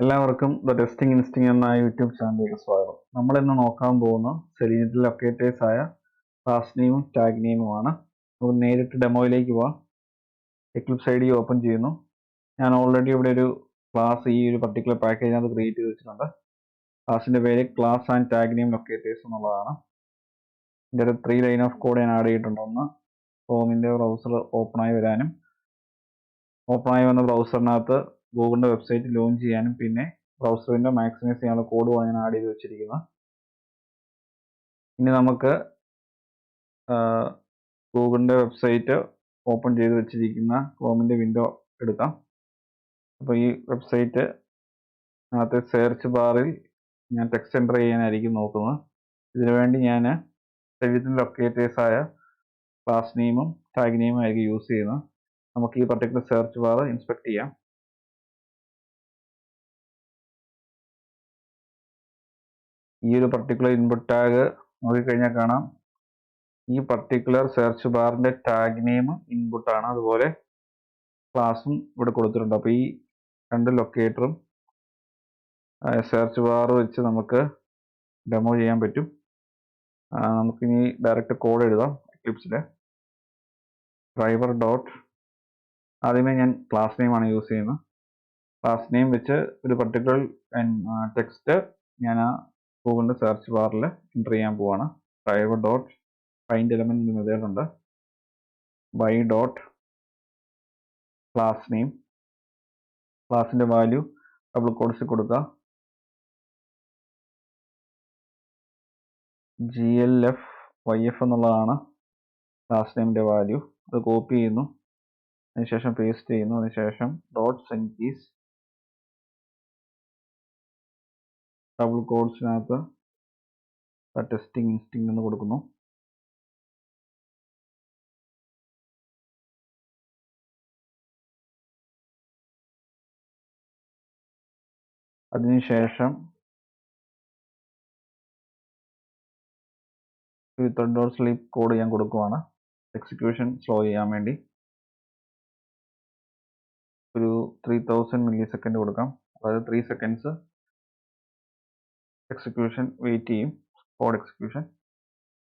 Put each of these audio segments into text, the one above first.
എല്ലാവർക്കും the testing ഇൻസ്റ്റിംഗ് എന്ന YouTube ചാനലിലേക്ക് സ്വാഗതം. നമ്മൾ ഇന്ന് നോക്കാൻ പോകുന്ന സെലീനത്തിൽ ലൊക്കേറ്റേഴ്സ് ആയ ക്ലാസ് നെയിമും ടാഗ് നെയിമുമാണ്. നമുക്ക് നേരിട്ട് ഡെമോയിലേക്ക് പോവാം. എക്ലിപ്സ് ഐഡി ഓപ്പൺ ചെയ്യുന്നു. ഞാൻ ഓൾറെഡി ഇവിടെ ഒരു ക്ലാസ് ഈ ഒരു പർട്ടിക്കുലർ പാക്കേജിനകത്ത് ക്രിയേറ്റ് ചെയ്ത് വെച്ചിട്ടുണ്ട്. ക്ലാസിന്റെ പേര് class and tag name locators എന്നുള്ളതാണ്. ഇതിൻ്റെ ഒരു 3 ലൈൻ ഓഫ് കോഡ് ഞാൻ ആഡ് ചെയ്തിട്ടുണ്ട്. ഒന്ന് ക്രോമിന്റെ ബ്രൗസർ ഓപ്പണായി വരാനും ഓപ്പണായി വന്ന ബ്രൗസറിനകത്ത് ഗൂഗിളിന്റെ വെബ്സൈറ്റ് ലോഞ്ച് ചെയ്യാനും പിന്നെ ബ്രൗസർ വിൻഡോ മാക്സിമൈസ് ചെയ്യാനുള്ള കോഡുമാണ് ഞാൻ ആഡ് ചെയ്ത് വെച്ചിരിക്കുന്നത്. ഇനി നമുക്ക് ഗൂഗിളിന്റെ വെബ്സൈറ്റ് ഓപ്പൺ ചെയ്ത് വെച്ചിരിക്കുന്ന ക്രോമിന്റെ വിൻഡോ എടുക്കാം. അപ്പോൾ ഈ വെബ്സൈറ്റ് അതിനകത്ത് സെർച്ച് ബാറിൽ ഞാൻ ടെക്സ്റ്റ് എൻ്റർ ചെയ്യാനായിരിക്കും നോക്കുന്നത്. ഇതിനുവേണ്ടി ഞാൻ സെലീനത്തിൽ ലൊക്കേറ്റേഴ്സ് ആയ ക്ലാസ് നെയിമും ടാഗ് നെയിമും ആയിരിക്കും യൂസ് ചെയ്യുന്നത്. നമുക്ക് ഈ പർട്ടിക്കുലർ സെർച്ച് ബാർ ഇൻസ്പെക്ട് ചെയ്യാം. ഈ ഒരു പർട്ടിക്കുലർ ഇൻപുട്ട് ടാഗ് നോക്കിക്കഴിഞ്ഞാൽ കാണാം, ഈ പർട്ടിക്കുലർ സെർച്ച് ബാറിന്റെ ടാഗ് നെയിം ഇൻപുട്ട് ആണ്, അതുപോലെ ക്ലാസും ഇവിടെ കൊടുത്തിട്ടുണ്ട്. അപ്പോൾ ഈ രണ്ട് ലൊക്കേറ്ററും സെർച്ച് ബാർ വെച്ച് നമുക്ക് ഡെമോ ചെയ്യാൻ പറ്റും. നമുക്കിനി ഡയറക്റ്റ് കോഡ് എഴുതാം. എക്ലിപ്സിൽ ഡ്രൈവർ ഡോട്ട്, ആദ്യമേ ഞാൻ ക്ലാസ് നെയിം ആണ് യൂസ് ചെയ്യുന്നത്. ക്ലാസ് നെയിം വെച്ച് ഒരു പർട്ടിക്കുലർ ടെക്സ്റ്റ് ഞാൻ ആ ഗൂഗിളിന്റെ സെർച്ച് ബാറിൽ എൻ്റർ ചെയ്യാൻ പോവാണ്. Driver dot find element method ഉണ്ട്. ബൈ ഡോട്ട് ക്ലാസ് നെയിം, ക്ലാസിന്റെ വാല്യൂ ഡബിൾ കോഡ്സിൽ കൊടുക്കുക. GLF എന്നുള്ളതാണ് ക്ലാസ് നെയിമിന്റെ വാല്യൂ. അത് കോപ്പി ചെയ്യുന്നു, അതിനുശേഷം പേസ്റ്റ് ചെയ്യുന്നു, അതിനുശേഷം ഡോട്ട് സെൻഡ് കീസ് ഡബിൾ കോഡ്സിനകത്ത് ടെസ്റ്റിംഗ് ഇൻസ്റ്റിംഗ് എന്ന് കൊടുക്കുന്നു. അതിനുശേഷം ഈ ത്രെഡ് ഡോട്ട് സ്ലീപ്പ് കോഡ് ഞാൻ കൊടുക്കുവാണ് എക്സിക്യൂഷൻ സ്ലോ ചെയ്യാൻ വേണ്ടി. ഒരു 3000 മില്ലി സെക്കൻഡ് കൊടുക്കാം. അതായത് 3 സെക്കൻഡ്സ് എക്സിക്യൂഷൻ വെയിറ്റ് ചെയ്യും. കോഡ് എക്സിക്യൂഷൻ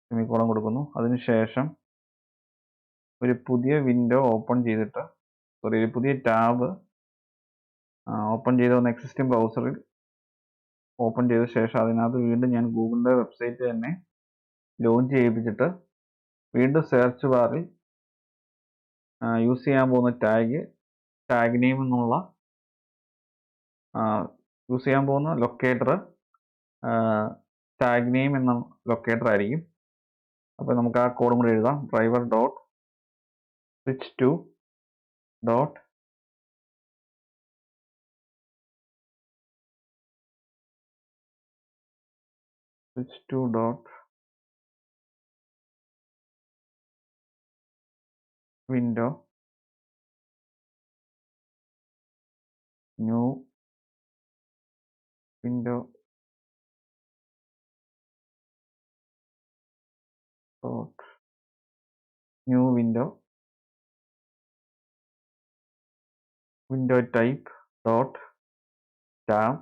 സെമിക്കോളൻ കൊടുക്കുന്നു. അതിനുശേഷം ഒരു പുതിയ വിൻഡോ ഓപ്പൺ ചെയ്തിട്ട്, ഒരു പുതിയ ടാബ് ഓപ്പൺ ചെയ്ത് വന്ന എക്സിസ്റ്റിംഗ് ബ്രൗസറിൽ ഓപ്പൺ ചെയ്ത ശേഷം അതിനകത്ത് വീണ്ടും ഞാൻ ഗൂഗിളിന്റെ വെബ്സൈറ്റ് തന്നെ ലോഞ്ച് ചെയ്യിപ്പിച്ചിട്ട് വീണ്ടും സെർച്ച് ബാറിൽ യൂസ് ചെയ്യാൻ പോകുന്ന ടാഗ് നെയിം എന്നുള്ള യൂസ് ചെയ്യാൻ പോകുന്ന ലൊക്കേറ്റർ ടാഗ് നെയിം എന്ന ലൊക്കേറ്റർ ആയിരിക്കും. അപ്പോൾ നമുക്ക് ആ കോഡും കൂടെ എഴുതാം. Driver dot switch two dot window new window dot new window type dot tab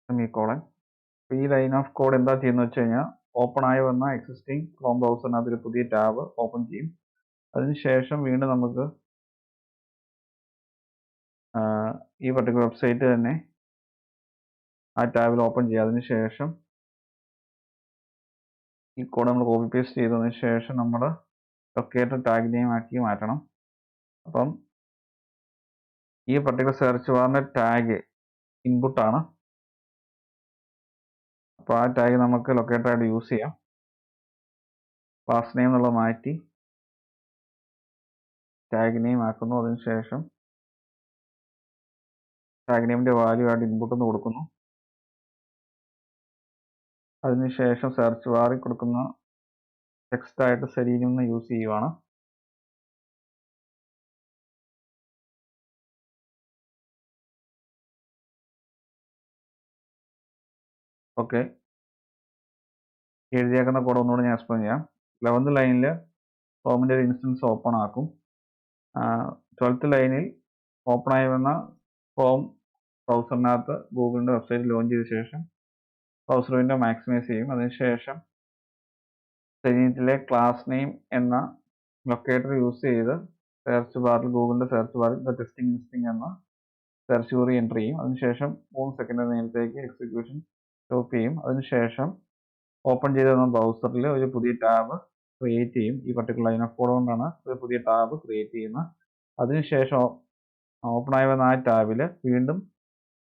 semicolon. ഈ ലൈൻ ഓഫ് കോഡ് എന്താ ചെയ്യുന്നത് വെച്ച് കഴിഞ്ഞാൽ, ഓപ്പൺ ആയി വന്ന എക്സിസ്റ്റിംഗ് ക്രോം ബ്രൗസറിനകത്ത് ഒരു പുതിയ ടാബ് ഓപ്പൺ ചെയ്യും. അതിനുശേഷം വീണ്ടും നമുക്ക് ഈ പർട്ടിക്കുലർ വെബ്സൈറ്റ് തന്നെ ആ ടാബിൽ ഓപ്പൺ ചെയ്യുക. അതിനുശേഷം ഈ കോഡ് നമ്മൾ കോപ്പി പേസ്റ്റ് ചെയ്തതിന് ശേഷം നമ്മൾ ലൊക്കേറ്റർ ടാഗ് നെയിം ആക്കി മാറ്റണം. അപ്പം ഈ പർട്ടിക്കുലർ സെർച്ച് ബാറിന്റെ ടാഗ് ഇൻപുട്ടാണ്. അപ്പോൾ ആ ടാഗ് നമുക്ക് ലൊക്കേറ്റർ ആയിട്ട് യൂസ് ചെയ്യാം. ക്ലാസ് നെയിം എന്നുള്ളത് മാറ്റി ടാഗ് നെയിം ആക്കുന്നു. അതിനുശേഷം ടാഗ് നെയിമിന്റെ വാല്യൂ ആയിട്ട് ഇൻപുട്ട് എന്ന് കൊടുക്കുന്നു. അതിനുശേഷം സെർച്ച് ബാറിൽ കൊടുക്കുന്ന ടെക്സ്റ്റ് ആയിട്ട് സെലീനം എന്ന് യൂസ് ചെയ്യുവാണ്. ഓക്കെ, എഴുതിയേക്കുന്ന കോഡ് ഒന്നുകൂടെ ഞാൻ എക്സ്പ്ലെയിൻ ചെയ്യാം. 11th ലൈനിൽ ക്രോമിന്റെ ഒരു ഇൻസ്റ്റൻസ് ഓപ്പൺ ആക്കും. 12th ലൈനിൽ ഓപ്പൺ ആയി വന്ന ക്രോം ബ്രൗസറിനകത്ത് ഗൂഗിളിൻ്റെ വെബ്സൈറ്റ് ലോഞ്ച് ചെയ്ത ശേഷം ബ്രൗസർ വിൻഡോ മാക്സിമൈസ് ചെയ്യും. അതിനുശേഷം സെലീനിയത്തിലെ ക്ലാസ് നെയിം എന്ന ലൊക്കേറ്റർ യൂസ് ചെയ്ത് സെർച്ച് ബാറിൽ ഗൂഗിളിൻ്റെ സെർച്ച് ബാറിൽ ദ ടെസ്റ്റിംഗ് ലിസ്റ്റിംഗ് എന്ന സെർച്ച് ക്വറി എൻ്റർ ചെയ്യും. അതിനുശേഷം 3 സെക്കൻഡ് നേരത്തേക്ക് എക്സിക്യൂഷൻ സ്റ്റോപ്പ് ചെയ്യും. അതിനുശേഷം ഓപ്പൺ ചെയ്ത് തന്ന ബ്രൗസറിൽ ഒരു പുതിയ ടാബ് ക്രിയേറ്റ് ചെയ്യും. ഈ പർട്ടിക്കുലർ ലൈൻ ഓഫ് കോഡ് കൊണ്ടാണ് ഒരു പുതിയ ടാബ് ക്രിയേറ്റ് ചെയ്യുന്നത്. അതിനുശേഷം ഓപ്പൺ ആയി വന്ന ആ ടാബിൽ വീണ്ടും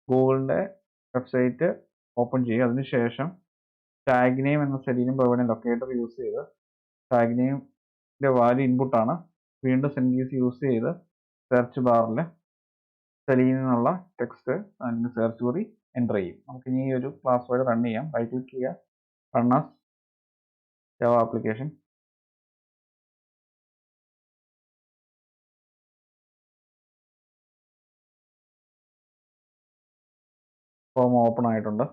ഗൂഗിളിൻ്റെ വെബ്സൈറ്റ് ഓപ്പൺ ചെയ്യും. അതിനുശേഷം ടാഗ് നെയിം എന്ന സെലീനിയം പ്രൊവൈഡിംഗ് ലൊക്കേറ്റർ യൂസ് ചെയ്ത് ടാഗ് നെയിമിൻ്റെ വാല്യൂ ഇൻപുട്ടാണ്. വീണ്ടും സെൻകീസ് യൂസ് ചെയ്ത് സെർച്ച് ബാറിൽ സെലീനിൽ നിന്നുള്ള ടെക്സ്റ്റ് അതിൻ്റെ സെർച്ച് ക്വറി എൻ്റർ ചെയ്യും. നമുക്കിനി ഈ ഒരു ക്ലാസ് വഴി റൺ ചെയ്യാം. റൈറ്റ് ക്ലിക്ക് ചെയ്യുക, run as Java application. Form open ആയിട്ടുണ്ട്,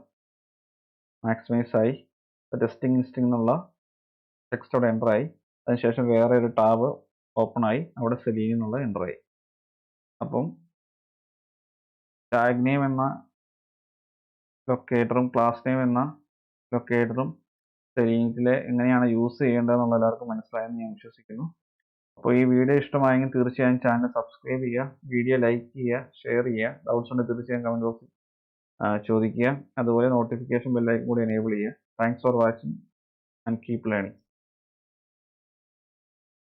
മാക്സിമൈസ് ആയി, ടെസ്റ്റിംഗ് ലിസ്റ്റിംഗ് എന്നുള്ള ടെക്സ്റ്റ് അവിടെ എൻ്റർ ആയി. അതിനുശേഷം വേറെ ഒരു ടാബ് ഓപ്പൺ ആയി, അവിടെ സെലീനിൽ എന്നുള്ള എൻ്റർ ആയി. അപ്പം ടാഗ് നെയിം എന്ന ലൊക്കേറ്ററും ക്ലാസ് നെയിം എന്ന ലൊക്കേറ്ററും സെലീനിയത്തിലെ എങ്ങനെയാണ് യൂസ് ചെയ്യേണ്ടതെന്നുള്ള എല്ലാവർക്കും മനസ്സിലായെന്ന് ഞാൻ വിശ്വസിക്കുന്നു. അപ്പോൾ ഈ വീഡിയോ ഇഷ്ടമായെങ്കിൽ തീർച്ചയായും ചാനൽ സബ്സ്ക്രൈബ് ചെയ്യുക, വീഡിയോ ലൈക്ക് ചെയ്യുക, ഷെയർ ചെയ്യുക. ഡൗട്ട്സ് ഉണ്ടെങ്കിൽ തീർച്ചയായും കമൻറ്റ് ബോക്സിൽ ചോദിക്കുക. അതുപോലെ നോട്ടിഫിക്കേഷൻ ബെല്ലൈക്കൺ കൂടി എനേബിൾ ചെയ്യുക. Thanks for watching and keep learning.